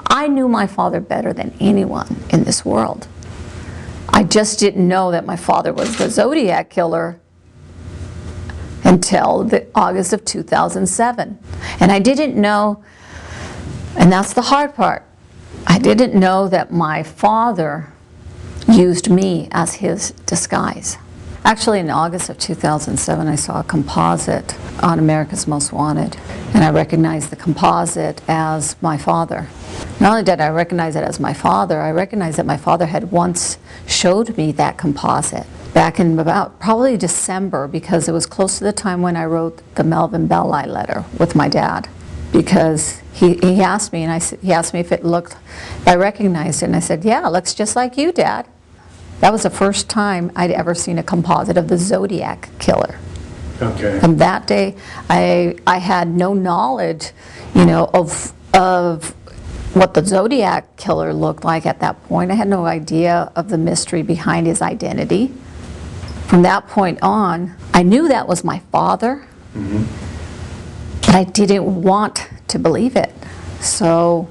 I knew my father better than anyone in this world. I just didn't know that my father was the Zodiac Killer until August of 2007. And I didn't know, and that's the hard part, I didn't know that my father used me as his disguise. Actually, in August of 2007, I saw a composite on America's Most Wanted, and I recognized the composite as my father. Not only did I recognize it as my father, I recognized that my father had once showed me that composite back in about probably December, because it was close to the time when I wrote the Melvin Belli letter with my dad. Because he asked me, and he asked me if it looked, I recognized it, and I said, yeah, it looks just like you, Dad. That was the first time I'd ever seen a composite of the Zodiac Killer. Okay. From that day, I had no knowledge, you know, of what the Zodiac Killer looked like at that point. I had no idea of the mystery behind his identity. From that point on, I knew that was my father, but I didn't want to believe it. So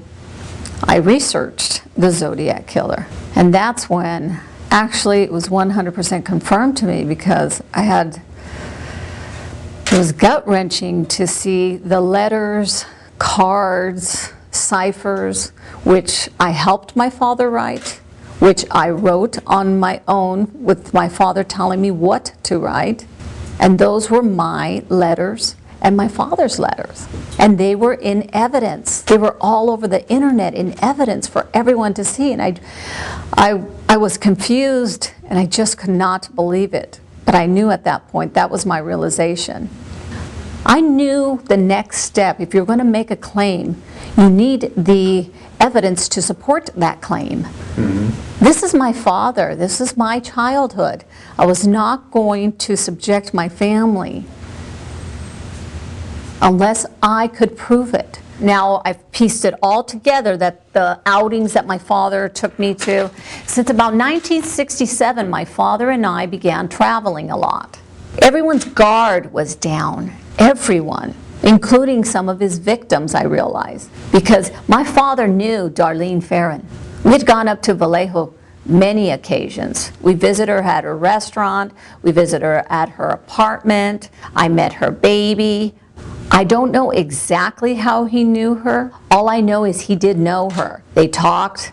I researched the Zodiac Killer, and that's when actually it was 100% confirmed to me, because it was gut-wrenching to see the letters, cards, ciphers, which I helped my father write, which I wrote on my own with my father telling me what to write. And those were my letters and my father's letters. And they were in evidence. They were all over the internet in evidence for everyone to see. And I was confused, and I just could not believe it. But I knew at that point that was my realization. I knew the next step. If you're going to make a claim, you need the evidence to support that claim. This is my father. This is my childhood. I was not going to subject my family unless I could prove it. Now I've pieced it all together, that the outings that my father took me to, since about 1967, my father and I began traveling a lot. Everyone's guard was down, everyone, including some of his victims, I realized, because my father knew Darlene Ferrin. We'd gone up to Vallejo many occasions. We visited her at her restaurant, we visited her at her apartment, I met her baby. I don't know exactly how he knew her. All I know is he did know her. They talked.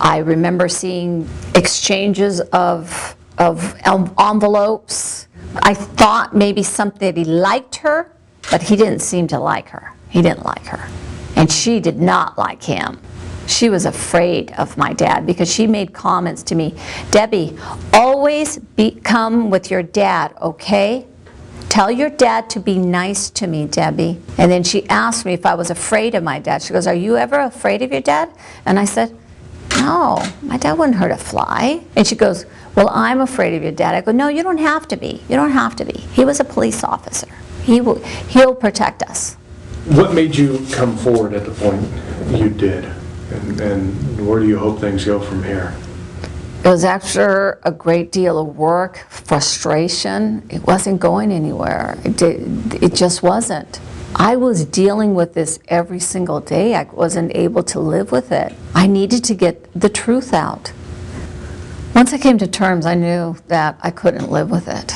I remember seeing exchanges of envelopes. I thought maybe something, he liked her, but he didn't seem to like her. He didn't like her. And she did not like him. She was afraid of my dad, because she made comments to me, Debbie, always come with your dad, okay? Tell your dad to be nice to me, Debbie. And then she asked me if I was afraid of my dad. She goes, are you ever afraid of your dad? And I said, no, my dad wouldn't hurt a fly. And she goes, well, I'm afraid of your dad. I go, no, you don't have to be. You don't have to be. He was a police officer. He'll protect us. What made you come forward at the point you did? And where do you hope things go from here? It was after a great deal of work, frustration. It wasn't going anywhere. It just wasn't. I was dealing with this every single day. I wasn't able to live with it. I needed to get the truth out. Once I came to terms, I knew that I couldn't live with it.